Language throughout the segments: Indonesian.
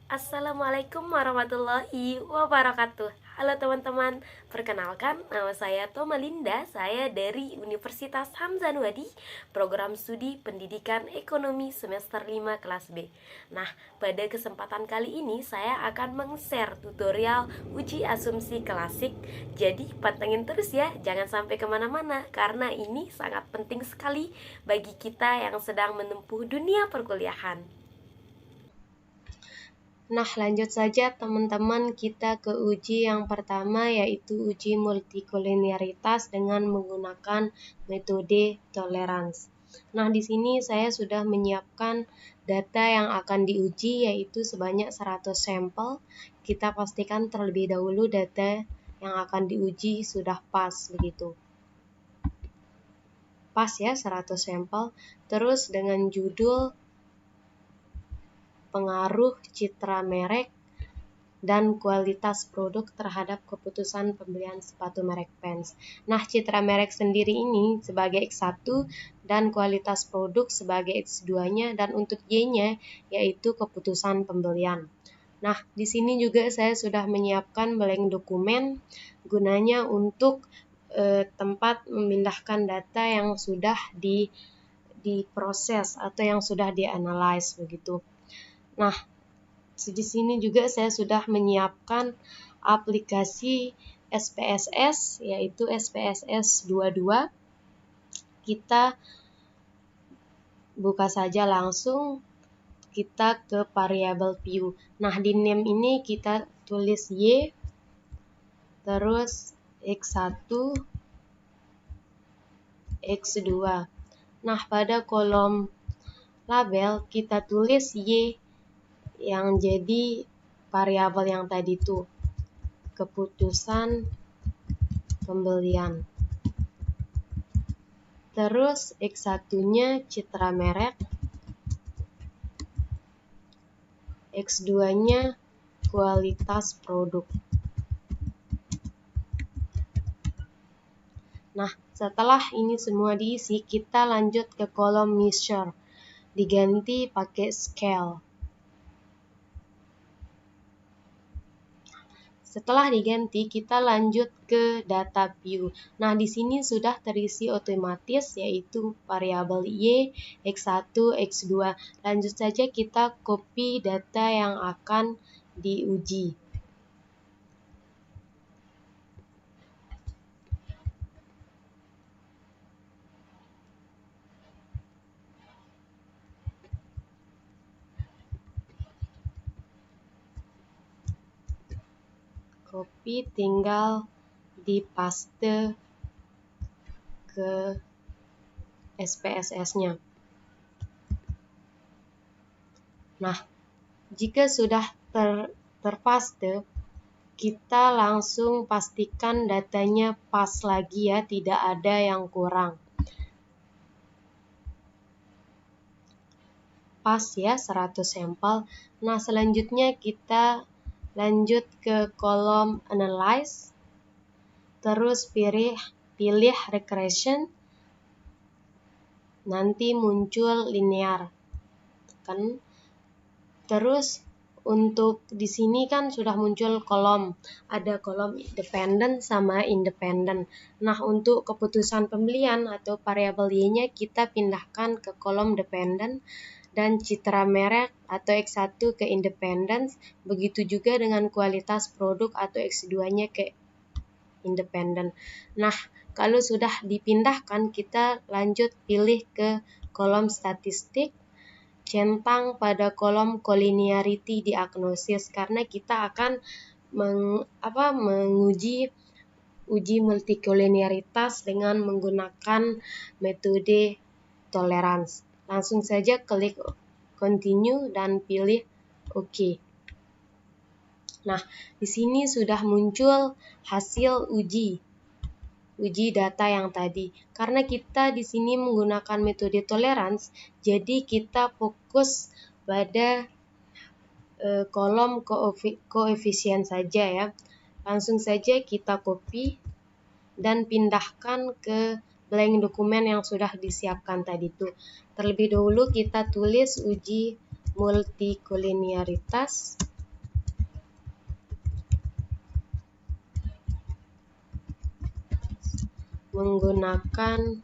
Assalamualaikum warahmatullahi wabarakatuh. Halo teman-teman, perkenalkan nama saya Toma Linda. Saya dari Universitas Hamzanwadi, Program Studi Pendidikan Ekonomi Semester 5 kelas B. Nah, pada kesempatan kali ini saya akan meng-share tutorial uji asumsi klasik. Jadi pantengin terus ya, jangan sampai kemana-mana, karena ini sangat penting sekali bagi kita yang sedang menempuh dunia perkuliahan. Nah, lanjut saja teman-teman, kita ke uji yang pertama, yaitu uji multikolinearitas dengan menggunakan metode tolerance. Nah, di sini saya sudah menyiapkan data yang akan diuji, yaitu sebanyak 100 sampel. Kita pastikan terlebih dahulu data yang akan diuji sudah pas begitu. Pas ya, 100 sampel. Terus dengan judul pengaruh citra merek dan kualitas produk terhadap keputusan pembelian sepatu merek Vans. Nah, citra merek sendiri ini sebagai X1 dan kualitas produk sebagai X2-nya, dan untuk Y-nya yaitu keputusan pembelian. Nah, di sini juga saya sudah menyiapkan blank dokumen gunanya untuk tempat memindahkan data yang sudah diproses atau yang sudah dianalize begitu. Nah, di sini juga saya sudah menyiapkan aplikasi SPSS, yaitu SPSS 22. Kita buka saja langsung, kita ke variable view. Nah, di name ini kita tulis Y, terus X1, X2. Nah, pada kolom label kita tulis Y yang jadi variabel yang tadi itu, keputusan pembelian. Terus X1-nya citra merek, X2-nya kualitas produk. Nah, setelah ini semua diisi, kita lanjut ke kolom measure. Diganti pakai scale. Setelah diganti, kita lanjut ke data view. Nah, di sini sudah terisi otomatis, yaitu variabel Y, X1, X2. Lanjut saja kita copy data yang akan diuji. Copy tinggal dipaste ke SPSS-nya. Nah, jika sudah terpaste, kita langsung pastikan datanya pas lagi ya, tidak ada yang kurang. Pas ya, 100 sampel. Nah, selanjutnya kita lanjut ke kolom analyze, terus pilih regression, nanti muncul linear kan. Terus untuk di sini kan sudah muncul kolom, ada kolom dependent sama independent. Nah, untuk keputusan pembelian atau variabel Y-nya kita pindahkan ke kolom dependent, dan citra merek atau X1 ke independent, begitu juga dengan kualitas produk atau X2-nya ke independent. Nah, kalau sudah dipindahkan, kita lanjut pilih ke kolom statistik, centang pada kolom collinearity diagnosis, karena kita akan menguji uji multikolinearitas dengan menggunakan metode tolerance. Langsung saja klik continue dan pilih OK. Nah, di sini sudah muncul hasil uji data yang tadi. Karena kita di sini menggunakan metode tolerance, jadi kita fokus pada kolom koefisien saja ya. Langsung saja kita copy dan pindahkan ke blank dokumen yang sudah disiapkan tadi itu. Terlebih dahulu kita tulis uji multikolinearitas menggunakan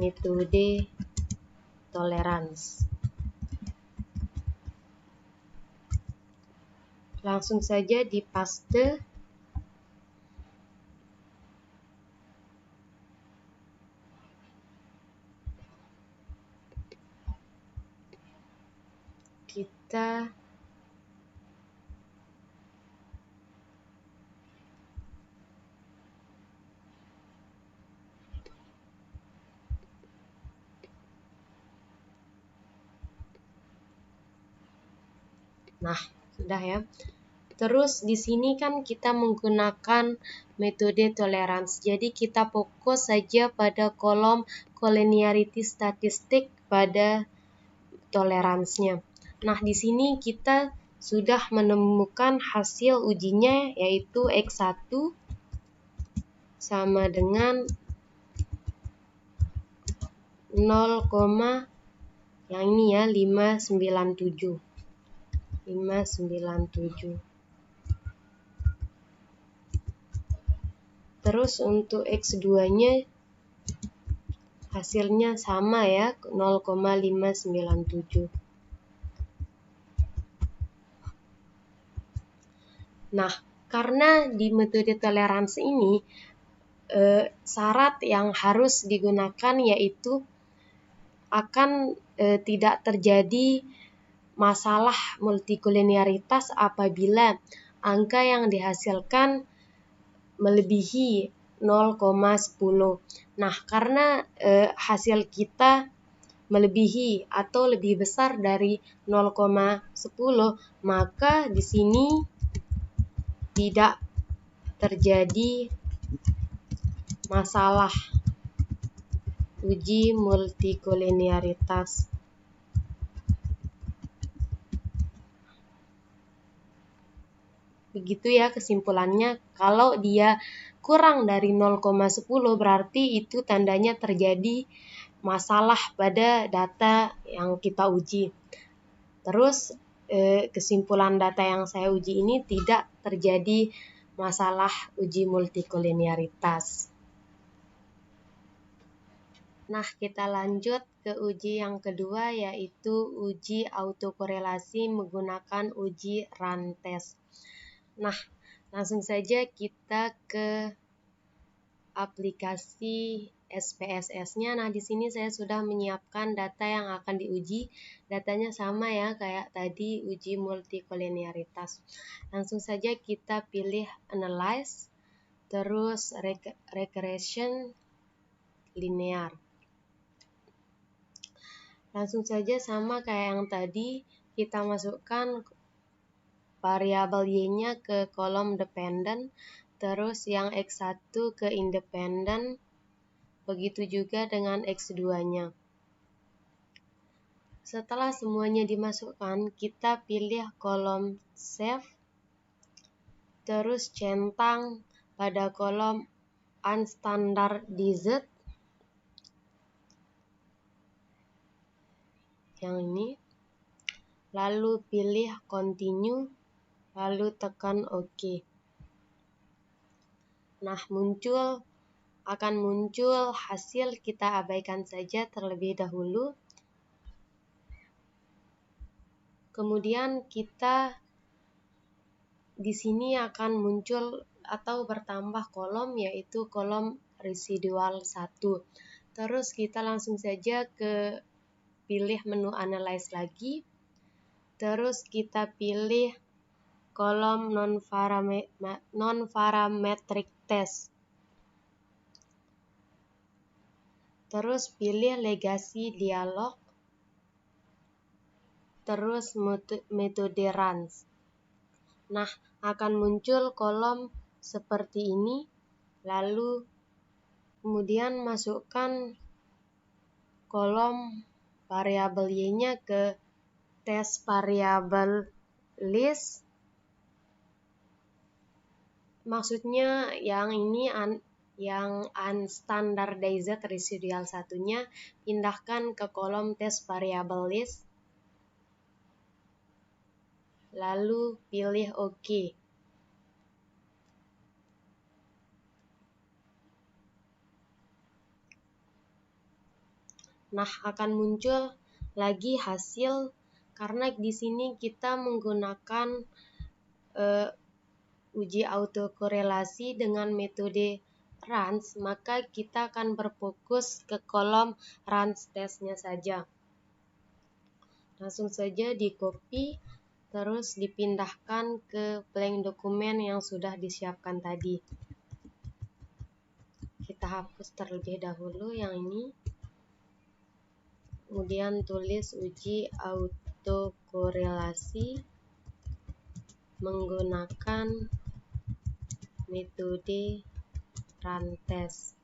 metode tolerans. Langsung saja di paste. Kita sudah ya. Terus di sini kan kita menggunakan metode tolerans. Jadi kita fokus saja pada kolom collinearity statistik pada toleransnya. Nah, di sini kita sudah menemukan hasil ujinya, yaitu X1 sama dengan 0, yang ini ya, 597. Terus untuk X2-nya hasilnya sama ya, 0,597. Nah, karena di metode toleransi ini syarat yang harus digunakan yaitu akan tidak terjadi masalah multikolinearitas apabila angka yang dihasilkan melebihi 0,10. Nah, karena hasil kita melebihi atau lebih besar dari 0,10, maka di sini tidak terjadi masalah uji multikolinearitas. Begitu ya kesimpulannya, kalau dia kurang dari 0,10 berarti itu tandanya terjadi masalah pada data yang kita uji. Terus kesimpulan data yang saya uji ini tidak terjadi masalah uji multikolinearitas. Nah, kita lanjut ke uji yang kedua, yaitu uji autokorelasi menggunakan uji Rantes. Nah, langsung saja kita ke aplikasi SPSS-nya. Nah, di sini saya sudah menyiapkan data yang akan diuji. Datanya sama ya kayak tadi uji multikolinearitas. Langsung saja kita pilih Analyze, terus Regression Linear. Langsung saja sama kayak yang tadi, kita masukkan variabel Y-nya ke kolom dependent, terus yang X1 ke independent, begitu juga dengan X2-nya. Setelah semuanya dimasukkan, kita pilih kolom Save, terus centang pada kolom Unstandardized, yang ini, lalu pilih Continue, lalu tekan OK. Nah, akan muncul hasil, kita abaikan saja terlebih dahulu. Kemudian kita di sini akan muncul atau bertambah kolom, yaitu kolom residual 1. Terus kita langsung saja ke pilih menu Analyze lagi. Terus kita pilih kolom non-parametric test. Terus pilih Legacy Dialog. Terus metode Runs. Nah, akan muncul kolom seperti ini. Lalu kemudian masukkan kolom variabel Y-nya ke test variabel list. Maksudnya yang ini yang unstandardized residual satunya pindahkan ke kolom test variable list, lalu pilih OK. Nah, akan muncul lagi hasil karena di sini kita menggunakan uji autokorelasi dengan metode Range, maka kita akan berfokus ke kolom Range testnya saja. Langsung saja di copy, terus dipindahkan ke blank dokumen yang sudah disiapkan tadi. Kita hapus terlebih dahulu yang ini. Kemudian tulis uji autokorelasi menggunakan metode Range test.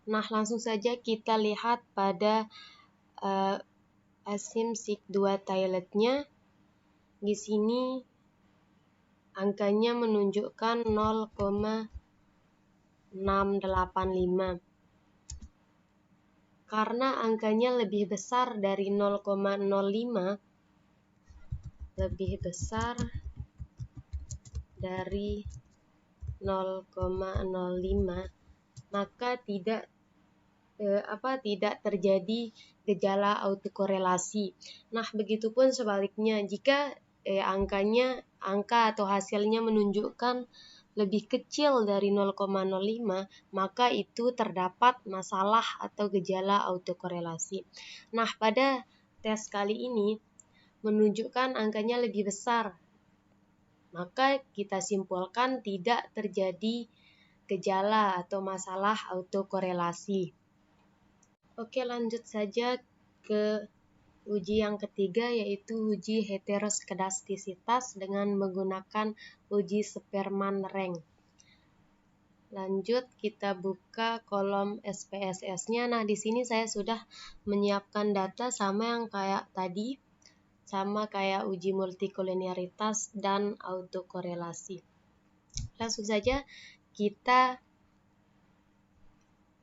Nah, langsung saja kita lihat pada asim-sig2 tiletnya. Di sini angkanya menunjukkan 0,685. Karena angkanya lebih besar dari 0,05, lebih besar dari 0,05, maka tidak terjadi gejala autokorelasi. Nah, begitupun sebaliknya, jika angka atau hasilnya menunjukkan lebih kecil dari 0,05, maka itu terdapat masalah atau gejala autokorelasi. Nah, pada tes kali ini menunjukkan angkanya lebih besar, maka kita simpulkan tidak terjadi gejala atau masalah autokorelasi. Oke, lanjut saja ke uji yang ketiga, yaitu uji heteroskedastisitas dengan menggunakan uji Spearman-Rank. Lanjut, kita buka kolom SPSS-nya. Nah, di sini saya sudah menyiapkan data sama yang kayak tadi, sama kayak uji multikolinearitas dan autokorelasi. Langsung saja kita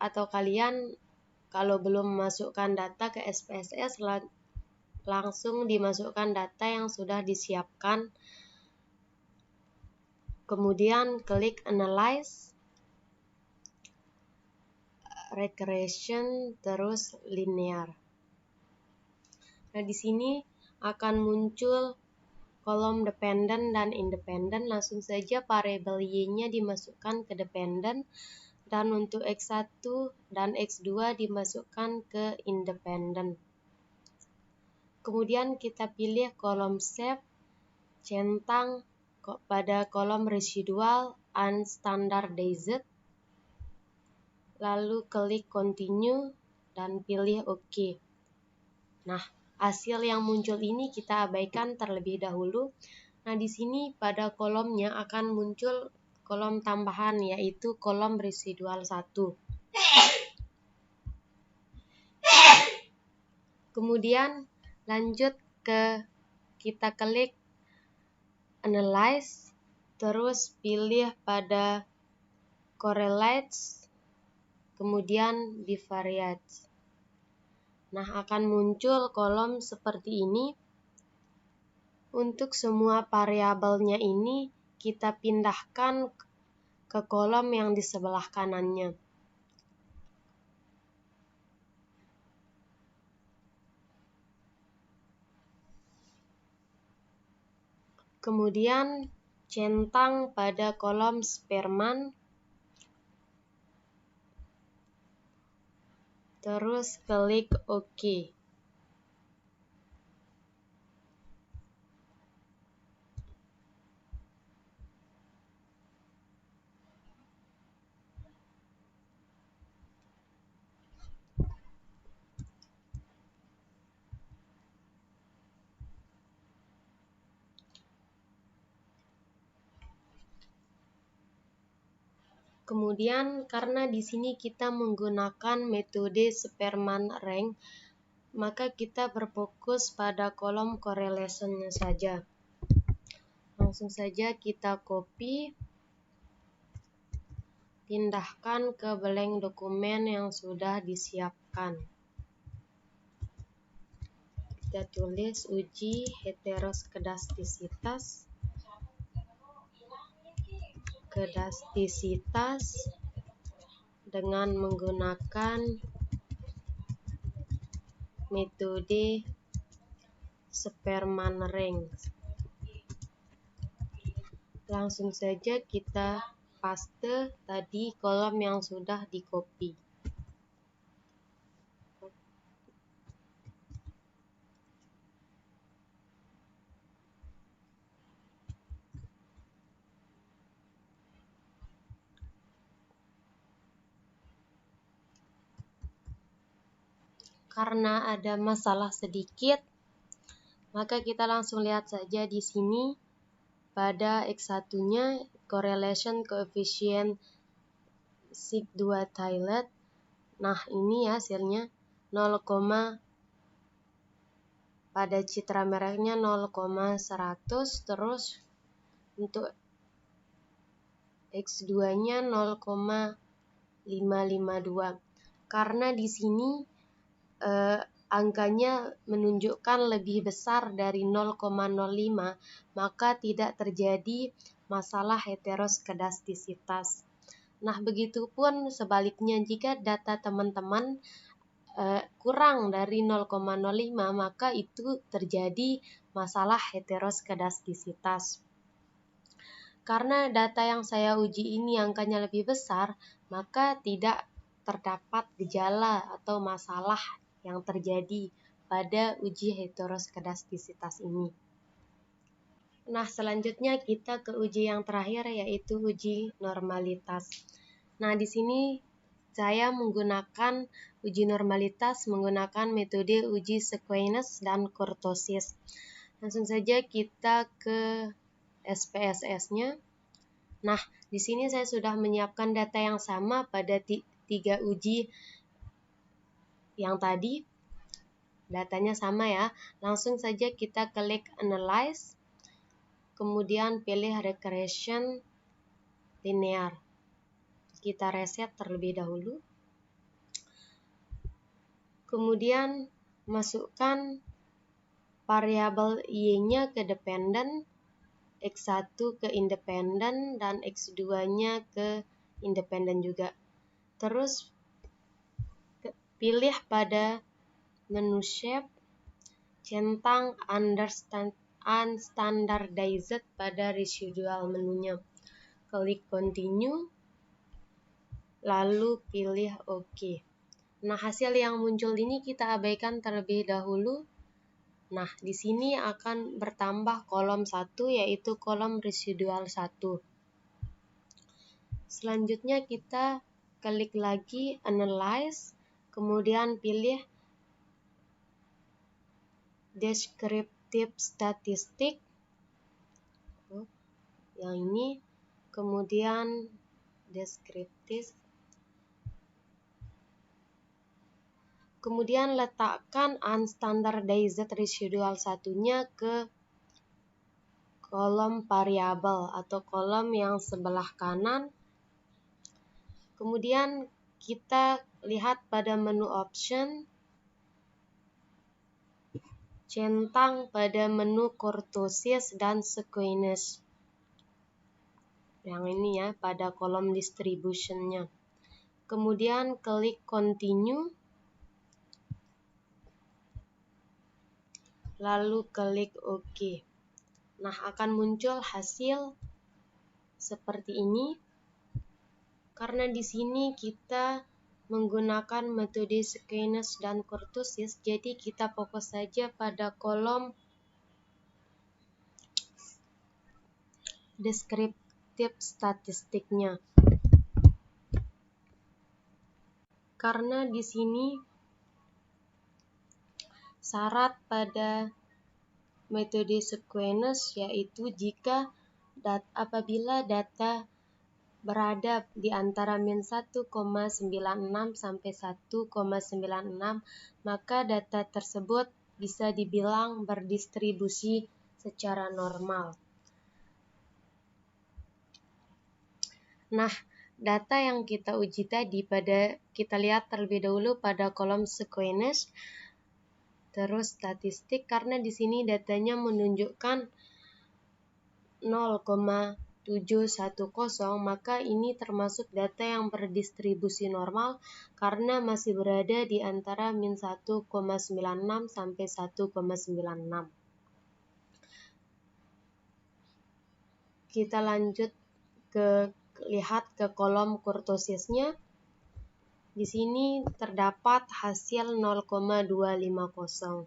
atau kalian kalau belum memasukkan data ke SPSS, langsung dimasukkan data yang sudah disiapkan. Kemudian klik Analyze, Regression, terus Linear. Nah, di sini akan muncul kolom dependent dan independent. Langsung saja variabel Y-nya dimasukkan ke dependent, dan untuk X1 dan X2 dimasukkan ke independent. Kemudian kita pilih kolom shape, centang pada kolom residual unstandardized, lalu klik continue dan pilih OK. Nah, hasil yang muncul ini kita abaikan terlebih dahulu. Nah, di sini pada kolomnya akan muncul kolom tambahan, yaitu kolom residual 1. Kemudian lanjut kita klik Analyze, terus pilih pada Correlates, kemudian Bivariates. Nah, akan muncul kolom seperti ini. Untuk semua variabelnya ini kita pindahkan ke kolom yang di sebelah kanannya. Kemudian centang pada kolom Spearman, terus klik OK. Kemudian karena di sini kita menggunakan metode Spearman-Rank, maka kita berfokus pada kolom correlation-nya saja. Langsung saja kita copy, pindahkan ke blank dokumen yang sudah disiapkan. Kita tulis uji heteroskedastisitas kedastisitas dengan menggunakan metode Spearman range. Langsung saja kita paste tadi kolom yang sudah di copy. Karena ada masalah sedikit, maka kita langsung lihat saja di sini pada X1-nya correlation coefficient sig2 tilde. Nah, ini ya hasilnya 0, pada citra merahnya 0,100, terus untuk X2-nya 0,552. Karena di sini angkanya menunjukkan lebih besar dari 0,05, maka tidak terjadi masalah heteroskedastisitas. Nah, begitupun sebaliknya, jika data teman-teman kurang dari 0,05, maka itu terjadi masalah heteroskedastisitas. Karena data yang saya uji ini angkanya lebih besar, maka tidak terdapat gejala atau masalah yang terjadi pada uji heteroskedastisitas ini. Nah, selanjutnya kita ke uji yang terakhir, yaitu uji normalitas. Nah, di sini saya menggunakan uji normalitas menggunakan metode uji Squamous dan kurtosis. Langsung saja kita ke SPSS-nya. Nah, di sini saya sudah menyiapkan data yang sama pada 3 uji yang tadi. Datanya sama ya. Langsung saja kita klik Analyze, kemudian pilih Regression Linear. Kita reset terlebih dahulu. Kemudian masukkan variabel Y-nya ke dependent, X1 ke independen, dan X2-nya ke independen juga. Terus pilih pada menu shape, centang unstandardized pada residual menunya. Klik continue, lalu pilih OK. Nah, hasil yang muncul ini kita abaikan terlebih dahulu. Nah, di sini akan bertambah kolom 1, yaitu kolom residual 1. Selanjutnya kita klik lagi Analyze, kemudian pilih Descriptive Statistic, yang ini, kemudian Descriptive, kemudian letakkan unstandardized residual satunya ke kolom variabel atau kolom yang sebelah kanan. Kemudian kita lihat pada menu option, centang pada menu kurtosis dan Squamous. Yang ini ya, pada kolom distribution-nya. Kemudian klik continue, lalu klik OK. Nah, akan muncul hasil seperti ini. Karena di sini kita menggunakan metode Squamous dan kurtosis, jadi kita fokus saja pada kolom descriptive statistiknya. Karena di sini syarat pada metode Squamous yaitu jika apabila data berada di antara min 1,96 sampai 1,96, maka data tersebut bisa dibilang berdistribusi secara normal. Nah, data yang kita uji tadi kita lihat terlebih dahulu pada kolom Squamous, terus statistik, karena di sini datanya menunjukkan 0,5 maka ini termasuk data yang berdistribusi normal karena masih berada di antara min 1,96 sampai 1,96. Kita lanjut lihat ke kolom kurtosisnya. Di sini terdapat hasil 0,250.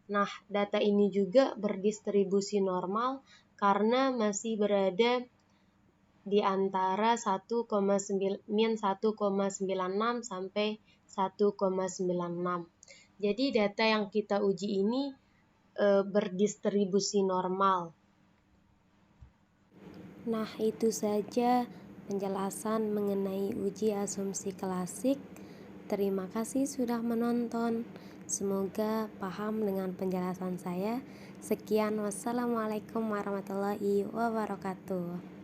Nah, data ini juga berdistribusi normal karena masih berada di antara min 1,96 sampai 1,96. Jadi data yang kita uji ini berdistribusi normal. Nah, itu saja penjelasan mengenai uji asumsi klasik. Terima kasih sudah menonton. Semoga paham dengan penjelasan saya. Sekian, wassalamualaikum warahmatullahi wabarakatuh.